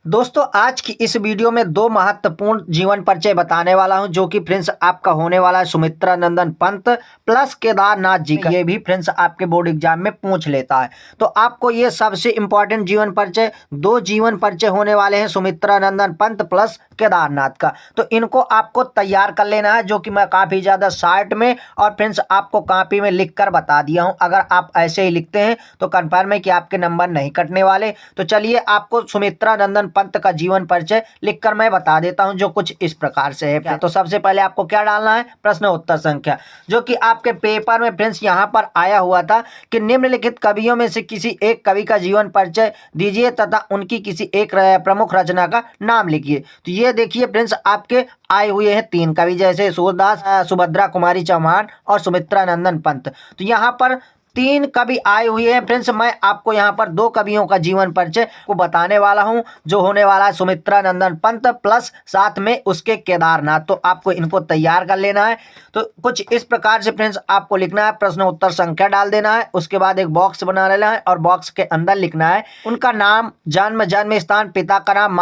दोस्तों आज की इस वीडियो में दो महत्वपूर्ण जीवन परिचय बताने वाला हूं जो कि फ्रेंड्स आपका होने वाला है सुमित्रा नंदन पंत प्लस केदारनाथ जी का। ये भी फ्रेंड्स आपके बोर्ड एग्जाम में पूछ लेता है, तो आपको ये सबसे इंपॉर्टेंट जीवन परिचय, दो जीवन परिचय होने वाले हैं सुमित्रा नंदन पंत प्लस केदारनाथ का। तो इनको आपको तैयार कर लेना है, जो कि मैं काफ़ी ज़्यादा शार्ट में और फ्रेंड्स आपको कॉपी में लिख कर बता दिया हूँ। अगर आप ऐसे ही लिखते हैं तो कन्फर्म है कि आपके नंबर नहीं कटने वाले। तो चलिए आपको सुमित्रा नंदन पंत का जीवन परिचय लिखकर मैं बता देता हूं, जो कुछ इस प्रकार से है। तो सबसे पहले आपको क्या डालना है, प्रश्न उत्तर संख्या, जो कि आपके पेपर में फ्रेंड्स यहां पर आया हुआ था कि निम्नलिखित कवियों में से किसी एक कवि का जीवन परिचय दीजिए तथा उनकी किसी एक प्रमुख रचना का नाम लिखिए। तो ये देखिए फ्रेंड्स आपके आए हुए हैं तीन कवि, जैसे सूरदास, सुभद्रा कुमारी चौहान और सुमित्रा नंदन पंत। तो यहाँ पर तीन कवि आए हुए हैं फ्रेंड्स। मैं आपको यहाँ पर दो कवियों का जीवन परिचय को बताने वाला हूँ, जो होने वाला है सुमित्रा नंदन पंत प्लस साथ में उसके केदारनाथ। तो आपको इनको तैयार कर लेना है। तो कुछ इस प्रकार से फ्रेंड्स आपको लिखना है, प्रश्न उत्तर संख्या डाल देना है, उसके बाद एक बॉक्स बना लेना है और बॉक्स के अंदर लिखना है उनका नाम, जन्म, जन्म स्थान, पिता का नाम,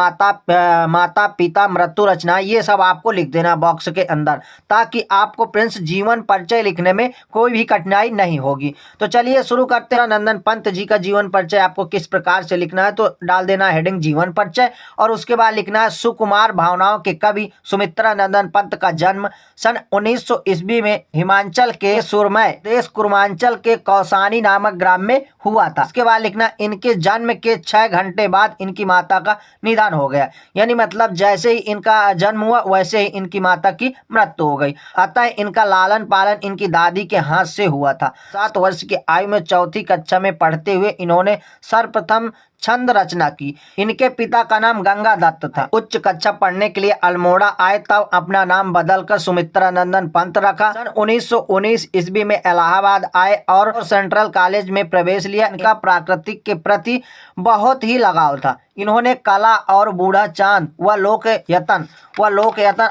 माता पिता, मृत्यु, रचना, ये सब आपको लिख देना बॉक्स के अंदर, ताकि आपको फ्रेंड्स जीवन परिचय लिखने में कोई भी कठिनाई नहीं होगी। तो चलिए शुरू करते हैं। नंदन पंत जी का जीवन परिचय आपको किस प्रकार से लिखना है, तो डाल देना हेडिंग जीवन परिचय और उसके बाद लिखना है सुकुमार भावनाओं के कवि सुमित्रा नंदन पंत का जन्म सन 1900 ईस्वी में हिमाचल के सुरमय देश कुर्मांचल के कौसानी नामक ग्राम में हुआ था। इसके बाद लिखना इनके जन्म के 6 घंटे बाद इनकी माता का निधन हो गया, यानी मतलब जैसे ही इनका जन्म हुआ वैसे ही इनकी माता की मृत्यु हो गई। अतः इनका लालन पालन इनकी दादी के हाथ से हुआ था। 7 वर्ष की आयु में चौथी कक्षा में पढ़ते हुए इन्होंने सर्वप्रथम छंद रचना की। इनके पिता का नाम गंगा दत्त था। उच्च कक्षा पढ़ने के लिए अल्मोड़ा आए, तब अपना नाम बदलकर सुमित्रा नंदन पंत रखा। सन 1919 ईस्वी में इलाहाबाद आए और सेंट्रल कॉलेज में प्रवेश लिया। इनका प्राकृतिक के प्रति बहुत ही लगाव था। इन्होंने कला और बूढ़ा चांद व लोक यतन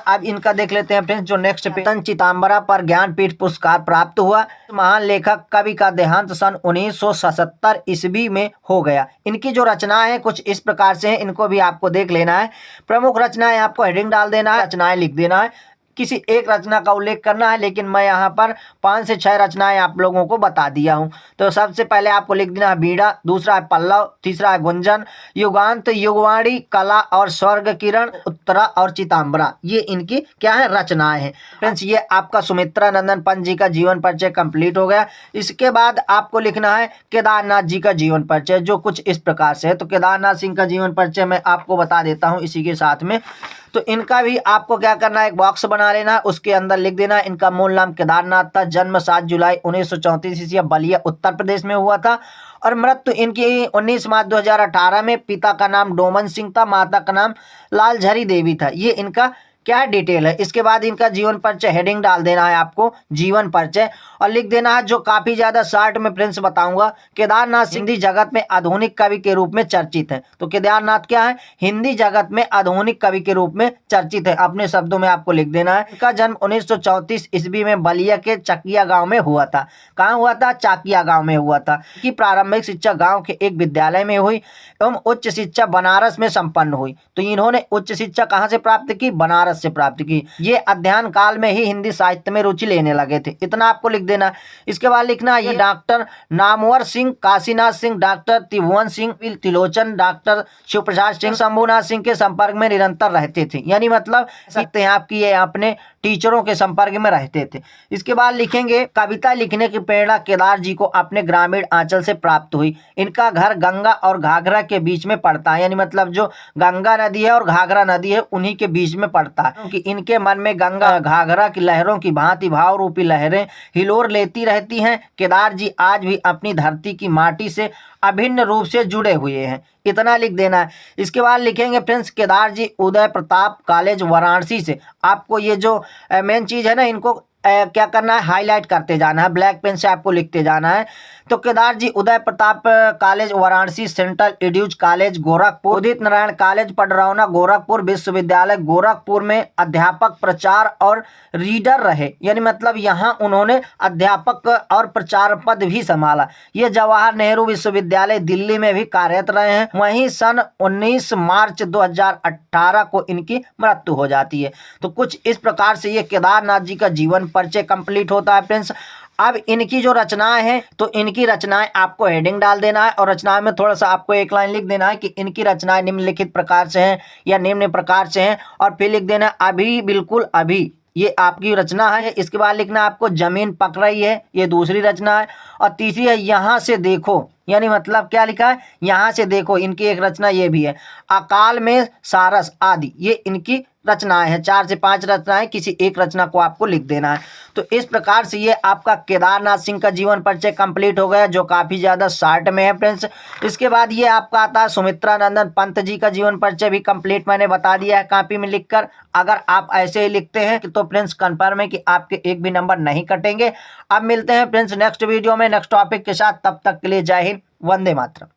अब इनका देख लेते हैं फ्रेंड्स, जो नेक्स्ट पेतन चिताम्बरा पर ज्ञानपीठ पुरस्कार प्राप्त हुआ। महान लेखक कवि का देहांत सन 1977 ईस्वी में हो गया। इनकी जो रचनाएं हैं कुछ इस प्रकार से हैं, इनको भी आपको देख लेना है। प्रमुख रचनाएं आपको हेडिंग डाल देना है, रचनाएं लिख देना है, किसी एक रचना का उल्लेख करना है, लेकिन मैं यहाँ पर 5 से 6 रचनाएं आप लोगों को बता दिया हूँ। तो सबसे पहले आपको लिख देना है बीड़ा, दूसरा है पल्लव, तीसरा है गुंजन, युगांत, युगवाणी, कला और स्वर्ग किरण, उत्तरा और चिताम्बरा, ये इनकी क्या है, रचनाएं हैं। फ्रेंड्स ये आपका सुमित्रा नंदन पंत जी का जीवन परिचय कंप्लीट हो गया। इसके बाद आपको लिखना है केदारनाथ जी का जीवन परिचय, जो कुछ इस प्रकार से है। तो केदारनाथ सिंह का जीवन परिचय मैं आपको बता देता हूँ इसी के साथ में। तो इनका भी आपको क्या करना है, एक बॉक्स बना लेना, उसके अंदर लिख देना इनका मूल नाम केदारनाथ था। जन्म 7 जुलाई 1934 ईस्वी बलिया उत्तर प्रदेश में हुआ था और मृत्यु इनकी 19 मार्च 2018 में। पिता का नाम डोमन सिंह था, माता का नाम लालझरी देवी था। ये इनका क्या डिटेल है। इसके बाद इनका जीवन परिचय हेडिंग डाल देना है आपको जीवन परिचय और लिख देना है, जो काफी ज्यादा शॉर्ट में फ्रेंड्स बताऊंगा, केदारनाथ हिंदी जगत में आधुनिक कवि के रूप में चर्चित है। तो केदारनाथ क्या है, हिंदी जगत में आधुनिक कवि के रूप में चर्चित है, अपने शब्दों में आपको लिख देना है। इनका जन्म 1934 ईस्वी में बलिया के चकिया गांव में हुआ था। कहाँ हुआ था, चाकिया गांव में हुआ था। की प्रारंभिक शिक्षा गांव के एक विद्यालय में हुई एवं उच्च शिक्षा बनारस में संपन्न हुई। तो इन्होंने उच्च शिक्षा कहाँ से प्राप्त की, बनारस से प्राप्त की। ये अध्ययन काल में ही हिंदी साहित्य में रुचि लेने लगे थे, इतना आपको लिख देना। इसके बाद लिखना ये डॉक्टर नामवर सिंह, काशीनाथ सिंह, डॉक्टर त्रिभुवन सिंह, त्रिलोचन, डॉक्टर शिव प्रसाद सिंह, शंभुनाथ सिंह के संपर्क में निरंतर रहते थे, यानी मतलब सकते हैं आपकी ये अपने टीचरों के संपर्क में रहते थे। इसके बाद लिखेंगे कविता लिखने की प्रेरणा केदार जी को अपने ग्रामीण आंचल से प्राप्त हुई। इनका घर गंगा और घाघरा के बीच में पड़ता है, यानी मतलब जो गंगा नदी है और घाघरा नदी है उन्हीं के बीच में पड़ता है, क्योंकि इनके मन में गंगा घाघरा की लहरों की भांति भाव रूपी लहरें हिलोर लेती रहती हैं। केदार जी आज भी अपनी धरती की माटी से अभिन्न रूप से जुड़े हुए हैं, इतना लिख देना है। इसके बाद लिखेंगे फ्रेंड्स केदार जी उदय प्रताप कॉलेज वाराणसी से। आपको ये जो मेन चीज है ना, इनको क्या करना है, हाईलाइट करते जाना है, ब्लैक पेन से आपको लिखते जाना है। तो केदार जी उदय प्रताप कॉलेज वाराणसी, सेंट्रल एड्यूज कॉलेज गोरखपुर, उदित नारायण कॉलेज पडरौना गोरखपुर, विश्वविद्यालय गोरखपुर में अध्यापक प्रचार और रीडर रहे, यानी मतलब यहाँ उन्होंने अध्यापक और प्रचार पद भी संभाला। ये जवाहर नेहरू विश्वविद्यालय दिल्ली में भी कार्यरत रहे हैं। वहीं सन 19 मार्च 2018 को इनकी मृत्यु हो जाती है। तो कुछ इस प्रकार से ये केदारनाथ जी का जीवन परिचय कंप्लीट होता है फ्रेंड्स। अब इनकी जो रचनाएं हैं, तो इनकी रचनाएं आपको हेडिंग डाल देना है और रचनाएं में थोड़ा सा आपको एक लाइन लिख देना है कि इनकी रचनाएं निम्नलिखित प्रकार से हैं या निम्न प्रकार से हैं, और फिर लिख देना अभी, बिल्कुल अभी, ये आपकी रचना है। इसके बाद लिखना आपको जमीन पक रही है, ये दूसरी रचना है। और तीसरी है यहाँ से देखो, यानी मतलब क्या लिखा है, यहाँ से देखो, इनकी एक रचना ये भी है। अकाल में सारस आदि, ये इनकी रचनाएं हैं। 4 से 5 रचनाएं, किसी एक रचना को आपको लिख देना है। तो इस प्रकार से ये आपका केदारनाथ सिंह का जीवन परिचय कंप्लीट हो गया, जो काफ़ी ज़्यादा शॉर्ट में है फ्रेंड्स। इसके बाद ये आपका आता है सुमित्रा नंदन पंत जी का जीवन परिचय भी कंप्लीट मैंने बता दिया है कॉपी में लिखकर। अगर आप ऐसे ही लिखते हैं तो फ्रेंड्स कन्फर्म है कि आपके एक भी नंबर नहीं कटेंगे। अब मिलते हैं फ्रेंड्स नेक्स्ट वीडियो में नेक्स्ट टॉपिक के साथ, तब तक के लिए जय हिंद, वंदे मातरम।